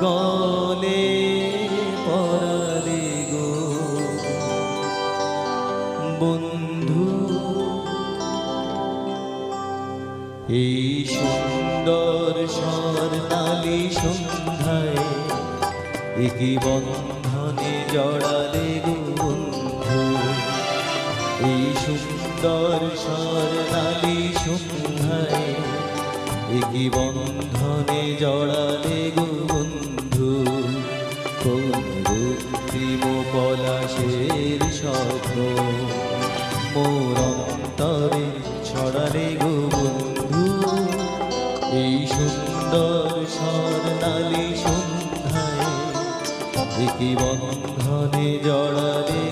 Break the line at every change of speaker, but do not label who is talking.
গলে পরালে গো বন্ধু। এই সুন্দর স্বর্ণালী সন্ধ্যায় একই বন্ধনে জড়ালে গো বন্ধু। এই সুন্দর স্বর্ণালী সন্ধ্যায় একই বন্ধনে জড়ালে গো বন্ধু। কোন রক্তিম পলাশের স্বপ্ন মোর অন্তরে ছড়ালে গো বন্ধু। এই সুন্দর স্বর্ণালী সন্ধ্যায় একই বন্ধনে জড়ালে